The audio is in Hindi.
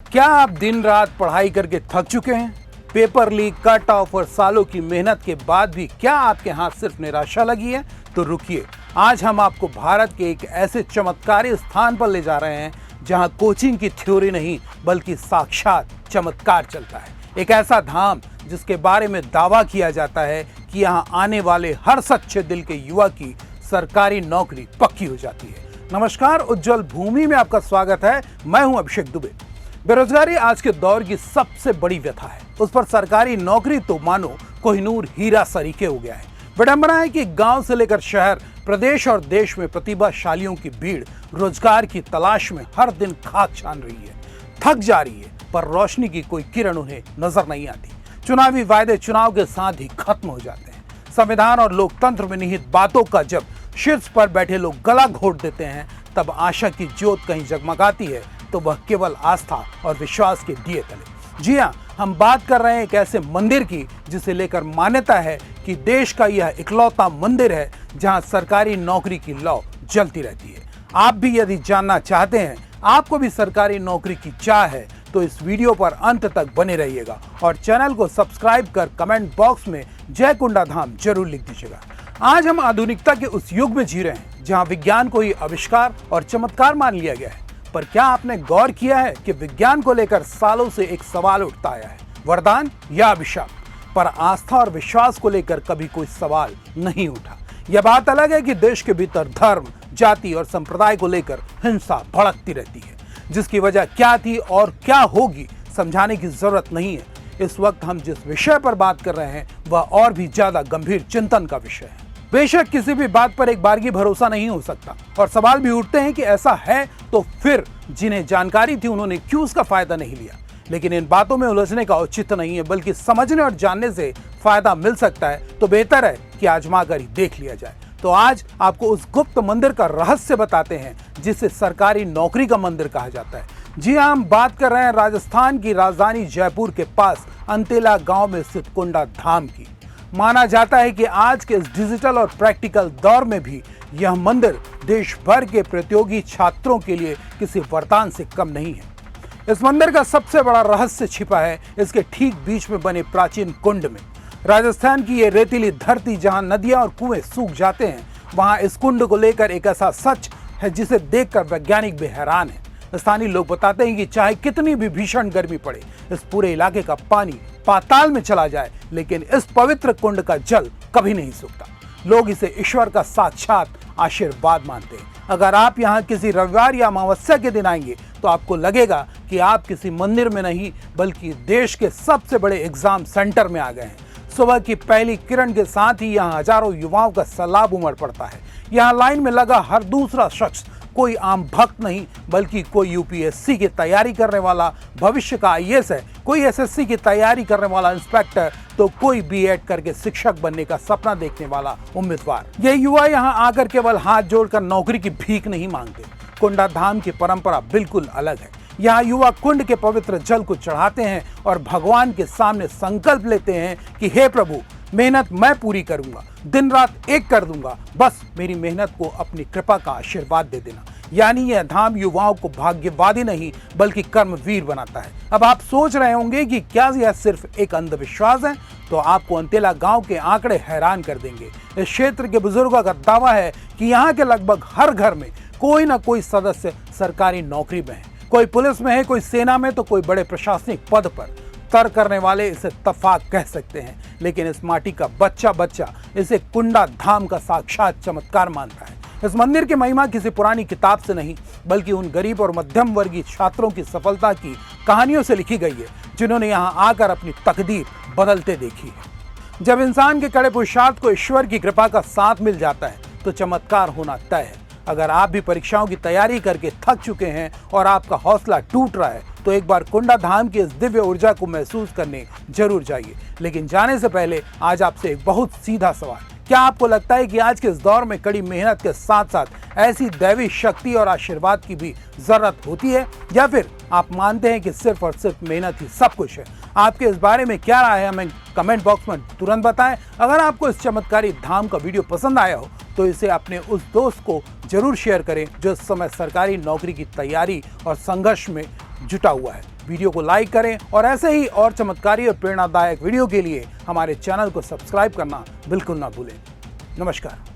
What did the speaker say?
क्या आप दिन रात पढ़ाई करके थक चुके हैं? पेपर लीक, कट ऑफ और सालों की मेहनत के बाद भी क्या आपके हाथ सिर्फ निराशा लगी है? तो रुकिए, आज हम आपको भारत के एक ऐसे चमत्कारी स्थान पर ले जा रहे हैं जहां कोचिंग की थ्योरी नहीं बल्कि साक्षात चमत्कार चलता है। एक ऐसा धाम जिसके बारे में दावा किया जाता है कि यहां आने वाले हर सच्चे दिल के युवा की सरकारी नौकरी पक्की हो जाती है। नमस्कार, उज्जवल भूमि में आपका स्वागत है। मैं हूं अभिषेक दुबे। बेरोजगारी आज के दौर की सबसे बड़ी व्यथा है। उस पर सरकारी नौकरी तो मानो कोहिनूर हीरा सरीखे हो गया है। विडंबना है कि गांव से लेकर शहर, प्रदेश और देश में प्रतिभाशालियों की भीड़ रोजगार की तलाश में हर दिन खाक छान रही है, थक जा रही है, पर रोशनी की कोई किरण उन्हें नजर नहीं आती। चुनावी वायदे चुनाव के साथ ही खत्म हो जाते हैं। संविधान और लोकतंत्र में निहित बातों का जब शीर्ष पर बैठे लोग गला घोट देते हैं, तब आशा की ज्योत कहीं जगमगाती है तो वह केवल आस्था और विश्वास के दिए तले। जी हाँ, हम बात कर रहे हैं एक ऐसे मंदिर की जिसे लेकर मान्यता है कि देश का यह इकलौता मंदिर है जहां सरकारी नौकरी की लौ जलती रहती है। आप भी यदि जानना चाहते हैं, आपको भी सरकारी नौकरी की चाह है, तो इस वीडियो पर अंत तक बने रहिएगा और चैनल को सब्सक्राइब कर कमेंट बॉक्स में जय कुंडा धाम जरूर लिख दीजिएगा। आज हम आधुनिकता के उस युग में जी रहे हैं जहां विज्ञान को ही आविष्कार और चमत्कार मान लिया गया है। पर क्या आपने गौर किया है कि विज्ञान को लेकर सालों से एक सवाल उठता आया है, वरदान या अभिशाप? पर आस्था और विश्वास को लेकर कभी कोई सवाल नहीं उठा। यह बात अलग है कि देश के भीतर धर्म, जाति और संप्रदाय को लेकर हिंसा भड़कती रहती है, जिसकी वजह क्या थी और क्या होगी समझाने की जरूरत नहीं है। इस वक्त हम जिस विषय पर बात कर रहे हैं वह और भी ज्यादा गंभीर चिंतन का विषय है। बेशक किसी भी बात पर एक बार की भरोसा नहीं हो सकता और सवाल भी उठते हैं कि ऐसा है तो फिर जिन्हें जानकारी थी उन्होंने क्यों उसका फायदा नहीं लिया। लेकिन इन बातों में उलझने का औचित्य नहीं है, बल्कि समझने और जानने से फायदा मिल सकता है तो बेहतर है कि आजमा कर ही देख लिया जाए। तो आज आपको उस गुप्त मंदिर का रहस्य बताते हैं जिसे सरकारी नौकरी का मंदिर कहा जाता है। जी हाँ, हम बात कर रहे हैं राजस्थान की राजधानी जयपुर के पास अंतेला गांव में स्थित कुंडा धाम की। माना जाता है कि आज के इस डिजिटल और प्रैक्टिकल दौर में भी यह मंदिर देश भर के प्रतियोगी छात्रों के लिए किसी वरदान से कम नहीं है। इस मंदिर का सबसे बड़ा रहस्य छिपा है इसके ठीक बीच में बने प्राचीन कुंड में। राजस्थान की ये रेतीली धरती जहां नदियां और कुएं सूख जाते हैं, वहां इस कुंड को लेकर एक ऐसा सच है जिसे देखकर वैज्ञानिक भी हैरान है। स्थानीय लोग बताते हैं कि चाहे कितनी भी भीषण गर्मी पड़े, इस पूरे इलाके का पानी पाताल में चला जाए, लेकिन इस पवित्र कुंड का जल कभी नहीं सूखता। लोग इसे ईश्वर का साक्षात आशीर्वाद मानते हैं। अगर आप यहाँ किसी रविवार या अमावस्या के दिन आएंगे तो आपको लगेगा कि आप किसी मंदिर में नहीं बल्कि देश के सबसे बड़े एग्जाम सेंटर में आ गए हैं। सुबह की पहली किरण के साथ ही यहाँ हजारों युवाओं का सैलाब उमड़ पड़ता है। यहाँ लाइन में लगा हर दूसरा शख्स कोई आम भक्त नहीं बल्कि कोई यूपीएससी की तैयारी करने वाला भविष्य का आईएएस है, कोई एसएससी की तैयारी करने वाला इंस्पेक्टर, तो कोई बीएड करके शिक्षक बनने का सपना देखने वाला उम्मीदवार। ये युवा यहाँ आकर केवल हाथ जोड़कर नौकरी की भीख नहीं मांगते। कुंडा धाम की परंपरा बिल्कुल अलग है। यहाँ युवा कुंड के पवित्र जल को चढ़ाते हैं और भगवान के सामने संकल्प लेते हैं कि हे प्रभु, मेहनत मैं पूरी करूंगा, दिन रात एक कर दूंगा, बस मेरी मेहनत को अपनी कृपा का आशीर्वाद दे देना। यानी यह धाम युवाओं को भाग्यवादी नहीं बल्कि कर्मवीर बनाता है। अब आप सोच रहे होंगे कि क्या यह सिर्फ एक अंधविश्वास है? तो आपको अंतेला गांव के आंकड़े हैरान कर देंगे। इस क्षेत्र के बुजुर्गों का दावा है कि यहाँ के लगभग हर घर में कोई ना कोई सदस्य सरकारी नौकरी में है। कोई पुलिस में है, कोई सेना में, तो कोई बड़े प्रशासनिक पद पर। तर करने वाले इसे तफाक कह सकते हैं, लेकिन इस माटी का बच्चा बच्चा इसे कुंडा धाम का साक्षात चमत्कार मानता है। इस मंदिर की महिमा किसी पुरानी किताब से नहीं बल्कि उन गरीब और मध्यम वर्गीय छात्रों की सफलता की कहानियों से लिखी गई है जिन्होंने यहाँ आकर अपनी तकदीर बदलते देखी है। जब इंसान के कड़े पुरुषार्थ को ईश्वर की कृपा का साथ मिल जाता है तो चमत्कार होना तय है। अगर आप भी परीक्षाओं की तैयारी करके थक चुके हैं और आपका हौसला टूट रहा है तो एक बार कुंडा धाम की इस दिव्य ऊर्जा को महसूस करने जरूर जाइए। लेकिन जाने से पहले आज आपसे एक बहुत सीधा सवाल, क्या आपको लगता है कि आज के इस दौर में कड़ी मेहनत के साथ साथ ऐसी दैवी शक्ति और आशीर्वाद की भी जरूरत होती है, या फिर आप मानते हैं कि सिर्फ और सिर्फ मेहनत ही सब कुछ है? आपके इस बारे में क्या राय है हमें कमेंट बॉक्स में तुरंत बताएं। अगर आपको इस चमत्कारी धाम का वीडियो पसंद आया हो तो इसे अपने उस दोस्त को जरूर शेयर करें जो इस समय सरकारी नौकरी की तैयारी और संघर्ष में जुटा हुआ है। वीडियो को लाइक करें और ऐसे ही और चमत्कारी और प्रेरणादायक वीडियो के लिए हमारे चैनल को सब्सक्राइब करना बिल्कुल ना भूलें। नमस्कार।